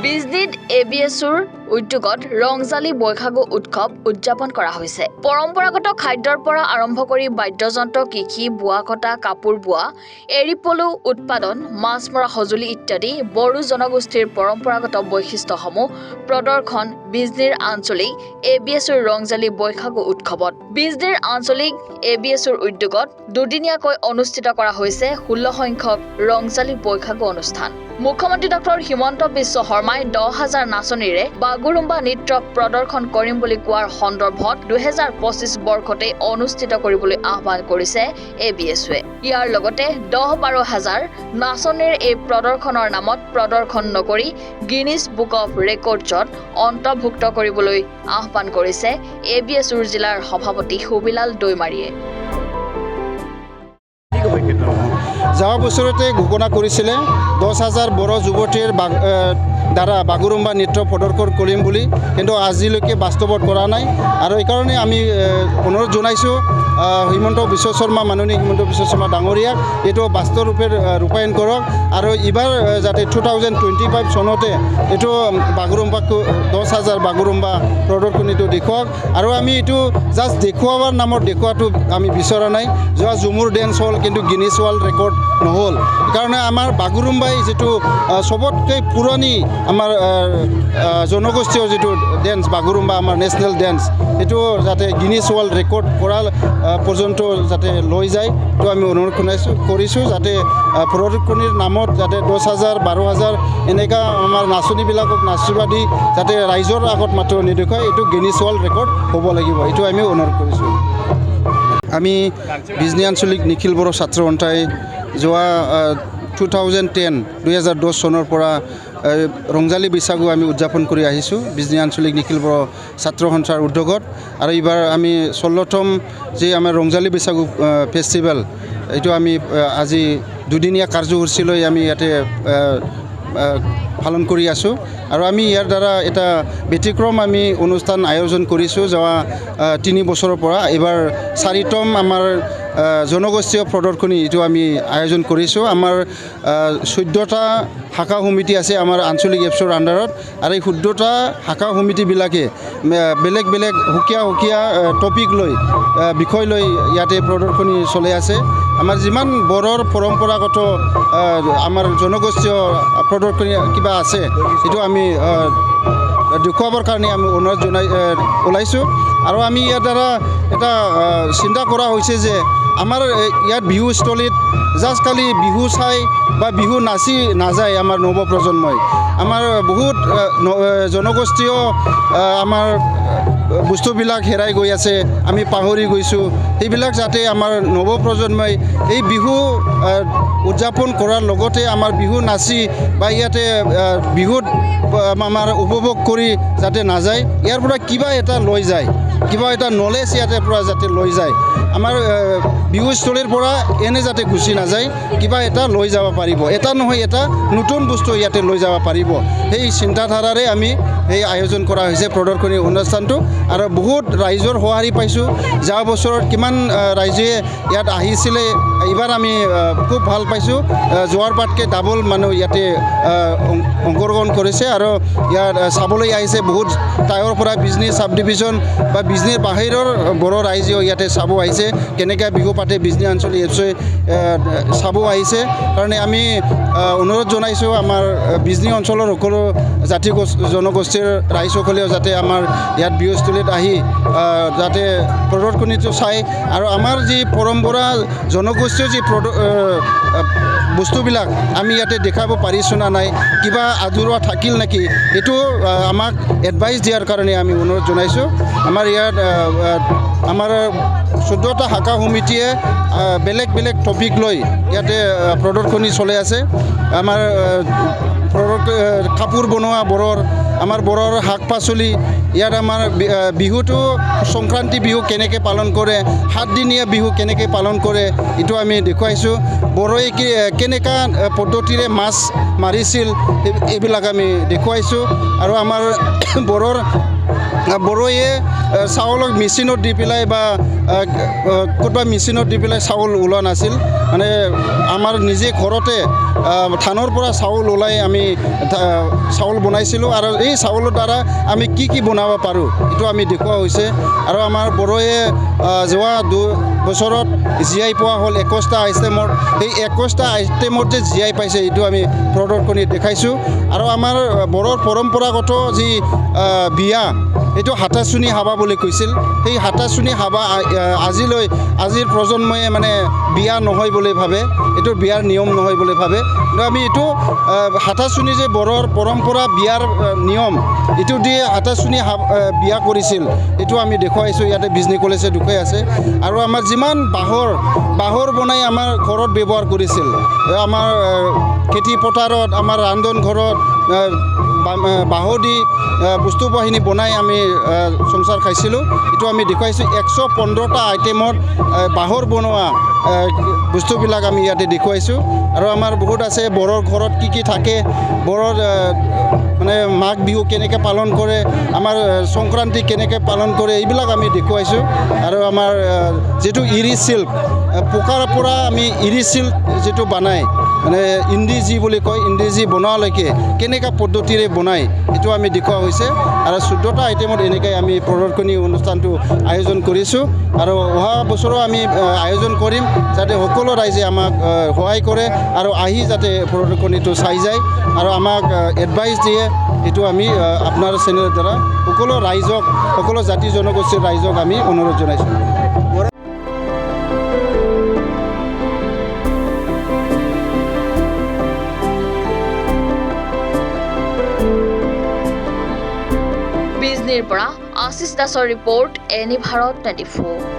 বিজনীত এবিএছৰ উদ্যোগত ৰংজালী বৈশাগু উৎসৱ উদযাপন কৰা হৈছে। পৰম্পৰাগত খাদ্যৰ পৰা আৰম্ভ কৰি বাদ্যযন্ত্ৰ, কৃষি, বোৱা কটা, কাপোৰ বোৱা, এৰী পলু উৎপাদন, মাছ মৰা সঁজুলি ইত্যাদি বড়ো জনগোষ্ঠীৰ পৰম্পৰাগত বৈশিষ্ট্যসমূহ প্ৰদৰ্শন বিজনীৰ আঞ্চলিক এবিএছৰ ৰংজালী বৈশাগু উৎসৱত। বিজনীৰ আঞ্চলিক এবিএছৰ উদ্যোগত দুদিনীয়াকৈ অনুষ্ঠিত কৰা হৈছে 16 সংখ্যক ৰংজালী বৈশাগু অনুষ্ঠান। মুখ্যমন্ত্ৰী ডক্টৰ হিমন্ত বিশ্ব শৰ্মাই 10,000 নাচনীৰে বাগুৰুম্বা নৃত্য প্ৰদৰ্শন কৰিম বুলি কোৱাৰ সন্দৰ্ভত 2025 বৰ্ষতে অনুষ্ঠিত কৰিবলৈ আহ্বান কৰিছে এবিএছৱে। ইয়াৰ লগতে 10-12 হাজাৰ নাচনীৰ এই প্ৰদৰ্শনৰ নামত প্ৰদৰ্শন নকৰি গিনিছ বুক অফ ৰেকৰ্ডছত অন্তৰ্ভুক্ত কৰিবলৈ আহ্বান কৰিছে এবিএছৰ জিলাৰ সভাপতি সুবিলাল দৈমাৰীয়ে। যোৱা বছৰতে ঘোষণা কৰিছিলে 10,000 বড়ো যুৱতীৰ দ্বাৰা বাগুৰুম্বা নৃত্য প্ৰদৰ্শন কৰিম বুলি, কিন্তু আজিলৈকে বাস্তৱত কৰা নাই। আৰু এইকাৰণে আমি অনুৰোধ জনাইছোঁ হিমন্ত বিশ্ব শৰ্মা, মাননীয় হিমন্ত বিশ্ব শৰ্মা ডাঙৰীয়াক এইটো বাস্তৱ ৰূপে ৰূপায়ণ কৰক আৰু এইবাৰ যাতে 2025 চনতে এইটো বাগুৰুম্বাক 10,000 বাগুৰুম্বা প্ৰদৰ্শনীটো দেখুৱাওক। আৰু আমি এইটো জাষ্ট দেখুৱাবৰ নামত দেখুৱাটো আমি বিচৰা নাই। যোৱা ঝুমুৰ ডেন্স হ'ল, কিন্তু গিনিছ ৱৰ্ল্ড ৰেকৰ্ড নহ'ল। সেইকাৰণে আমাৰ বাগুৰুম্বাই যিটো চবতকৈ পুৰণি আমাৰ জনগোষ্ঠীয় যিটো ডেন্স বাগুৰুম্বা, আমাৰ নেশ্যনেল ডেন্স, এইটো যাতে গিনিছ ৱৰ্ল্ড ৰেকৰ্ড কৰা পৰ্যন্ত যাতে লৈ যায়, এইটো আমি অনুৰোধ কৰিছোঁ। যাতে প্ৰদৰ্শনীৰ নামত যাতে 10,000, 12,000 এনেকুৱা আমাৰ নাচনীবিলাকক নাচিব দি যাতে ৰাইজৰ আগত মাত্ৰ নেদেখুৱায়, এইটো গিনিছ ৱৰ্ল্ড ৰেকৰ্ড হ'ব লাগিব, এইটো আমি অনুৰোধ কৰিছোঁ। আমি বিজনী আঞ্চলিক নিখিল বড়ো ছাত্ৰ সন্থাই যোৱা 2010 চনৰ পৰা ৰংজালী বৈশাগু আমি উদযাপন কৰি আহিছোঁ বিজনী আঞ্চলিক নিখিল বড়ো ছাত্ৰ সন্থাৰ উদ্যোগত। আৰু এইবাৰ আমি 16তম যি আমাৰ ৰংজালী বৈশাগু ফেষ্টিভেল, এইটো আমি আজি দুদিনীয়া কাৰ্যসূচী লৈ আমি ইয়াতে পালন কৰি আছোঁ। আৰু আমি ইয়াৰ দ্বাৰা এটা ব্যতিক্ৰম আমি অনুষ্ঠান আয়োজন কৰিছোঁ যোৱা 3 বছৰৰ পৰা। এইবাৰ 4তম আমাৰ জনগোষ্ঠীয় প্ৰদৰ্শনী এইটো আমি আয়োজন কৰিছোঁ। আমাৰ 14টা শাখা সমিতি আছে আমাৰ আঞ্চলিক এপছৰ আণ্ডাৰত, আৰু এই 14টা শাখা সমিতিবিলাকে বেলেগ বেলেগ সুকীয়া টপিক লৈ বিষয় লৈ ইয়াতে প্ৰদৰ্শনী চলাই আছে। আমাৰ যিমান বড়োৰ পৰম্পৰাগত আমাৰ জনগোষ্ঠীয় প্ৰদৰ্শনী কিবা আছে, সেইটো আমি দেখুৱাবৰ কাৰণে আমি অনুৰোধ ওলাইছোঁ। আৰু আমি ইয়াৰ দ্বাৰা এটা চিন্তা কৰা হৈছে যে আমাৰ ইয়াত বিহুস্থলীত জাষ্ট খালি বিহু চাই বা বিহু নাচি নাযায় আমাৰ নৱপ্ৰজন্মই। আমাৰ বহুত জনগোষ্ঠীয় আমাৰ বস্তুবিলাক হেৰাই গৈ আছে, আমি পাহৰি গৈছোঁ। সেইবিলাক যাতে আমাৰ নৱপ্ৰজন্মই এই বিহু উদযাপন কৰাৰ লগতে আমাৰ বিহু নাচি বা ইয়াতে বিহুত আমাৰ উপভোগ কৰি যাতে নাযায়, ইয়াৰ পৰা কিবা এটা লৈ যায়, কিবা এটা নলেজ ইয়াতে পৰা যাতে লৈ যায়। আমাৰ বিহুস্থলীৰ পৰা এনে যাতে গুচি নাযায়, কিবা এটা লৈ যাব পাৰিব, এটা নহয় এটা নতুন বস্তু ইয়াতে লৈ যাব পাৰিব। সেই চিন্তাধাৰাৰে আমি এই আয়োজন কৰা হৈছে প্ৰদৰ্শনী অনুষ্ঠানটো। আৰু বহুত ৰাইজৰ সঁহাৰি পাইছোঁ। যোৱা বছৰত কিমান ৰাইজে ইয়াত আহিছিলে, এইবাৰ আমি খুব ভাল পাইছোঁ। যোৱাৰ পাতকৈ ডাবল মানুহ ইয়াতে অংশগ্ৰহণ কৰিছে আৰু ইয়াত চাবলৈ আহিছে বহুত ঠাইৰ পৰা। বিজনী চাব ডিভিজন বা বিজনীৰ বাহিৰৰ বড়ো ৰাইজেও ইয়াতে চাব আহিছে, কেনেকৈ বিহু পাতে বিজনী আঞ্চলিক এপছই চাব আহিছে। কাৰণে আমি অনুৰোধ জনাইছোঁ আমাৰ বিজনী অঞ্চলৰ সকলো জাতি জনগোষ্ঠীৰ ৰাইজসকলেও যাতে আমাৰ ইয়াত বিহুস্থলীত আহি যাতে প্ৰদৰ্শনীটো চায়। আৰু আমাৰ যি পৰম্পৰা জনগোষ্ঠীয় যি বস্তুবিলাক আমি ইয়াতে দেখাব পাৰিছোঁ না নাই, কিবা আধৰুৱা থাকিল নেকি, এইটো আমাক এডভাইচ দিয়াৰ কাৰণে আমি অনুৰোধ জনাইছোঁ। আমাৰ ইয়াত আমাৰ 14টা শাখা সমিতিয়ে বেলেগ বেলেগ টপিক লৈ ইয়াতে প্ৰদৰ্শনী চলাই আছে। আমাৰ কাপোৰ বনোৱা বড়োৰ, আমাৰ বড়োৰ শাক পাচলি, ইয়াত আমাৰ বিহুটো সংক্ৰান্তি বিহু কেনেকৈ পালন কৰে, 7 দিনীয়া বিহু কেনেকৈ পালন কৰে, এইটো আমি দেখুৱাইছোঁ। বড়োই কেনেকুৱা পদ্ধতিৰে মাছ মাৰিছিল, এইবিলাক আমি দেখুৱাইছোঁ। আৰু আমাৰ বড়োৰ বড়োৱে চাউলক মেচিনত দি পেলাই বা ক'ৰবাত মেচিনত দি পেলাই চাউল ওলোৱা নাছিল মানে আমাৰ নিজে ঘৰতে ধানৰ পৰা চাউল ওলাই আমি চাউল বনাইছিলোঁ আৰু এই চাউলৰ দ্বাৰা আমি কি বনাব পাৰোঁ এইটো আমি দেখুওৱা হৈছে আৰু আমাৰ বড়োৱে যোৱা 2 বছৰত জীয়াই পোৱা হ'ল 21টা আইটেমত এই 21টা আইটেমত যে জীয়াই পাইছে এইটো আমি প্ৰদৰ্শনী দেখাইছোঁ আৰু আমাৰ বড়োৰ পৰম্পৰাগত যি বিয়া এইটো হাতাচুনি হাবা বুলি কৈছিল সেই হাতাচুনি হাবা আজিৰ প্ৰজন্মই মানে বিয়া নহয় বুলি ভাবে এইটো বিয়াৰ নিয়ম নহয় বুলি ভাবে কিন্তু আমি এইটো হাতাচুনি যে বড়োৰ পৰম্পৰা বিয়াৰ নিয়ম এইটো দিয়ে হাতাচুনি বিয়া কৰিছিল এইটো আমি দেখুৱাইছোঁ ইয়াতে বিজনী কলেজে দেখুৱাই আছে আৰু আমাৰ যিমান বাঁহৰ বনাই আমাৰ ঘৰত ব্যৱহাৰ কৰিছিল আমাৰ খেতি পথাৰত আমাৰ ৰান্ধন ঘৰত বাঁহ দি বস্তু বাহিনী বনাই আমি সংসাৰ খাইছিলোঁ এইটো আমি দেখুৱাইছোঁ 115টা আইটেমত বাঁহৰ বনোৱা বস্তুবিলাক আমি ইয়াতে দেখুৱাইছোঁ আৰু আমাৰ বহুত আছে বড়োৰ ঘৰত কি থাকে বড়োৰ মানে মাঘ বিহু কেনেকৈ পালন কৰে আমাৰ সংক্ৰান্তি কেনেকৈ পালন কৰে এইবিলাক আমি দেখুৱাইছোঁ আৰু আমাৰ যিটো ইৰি চিল্ক পোকাৰ পৰা আমি ইৰি চিল্ক যিটো বনাই মানে ইন্দিজি বুলি কয় ইন্দিজি বনোৱালৈকে কেনেকুৱা পদ্ধতিৰে বনায় এইটো আমি দেখুওৱা হৈছে আৰু 14টা আইটেমত এনেকৈ আমি প্ৰদৰ্শনী অনুষ্ঠানটো আয়োজন কৰিছোঁ আৰু অহা বছৰো আমি আয়োজন কৰিম যাতে সকলো ৰাইজে আমাক সহায় কৰে আৰু আহি যাতে প্ৰদৰ্শনীটো চাই যায় আৰু আমাক এডভাইচ দিয়ে এইটো আমি আপোনাৰ চেনেলৰ দ্বাৰা সকলো ৰাইজক সকলো জাতি জনগোষ্ঠীৰ ৰাইজক আমি অনুৰোধ জনাইছোঁ বিজনীৰ পৰা আশিষ দাসৰ ৰিপৰ্ট এনি ভাৰত 24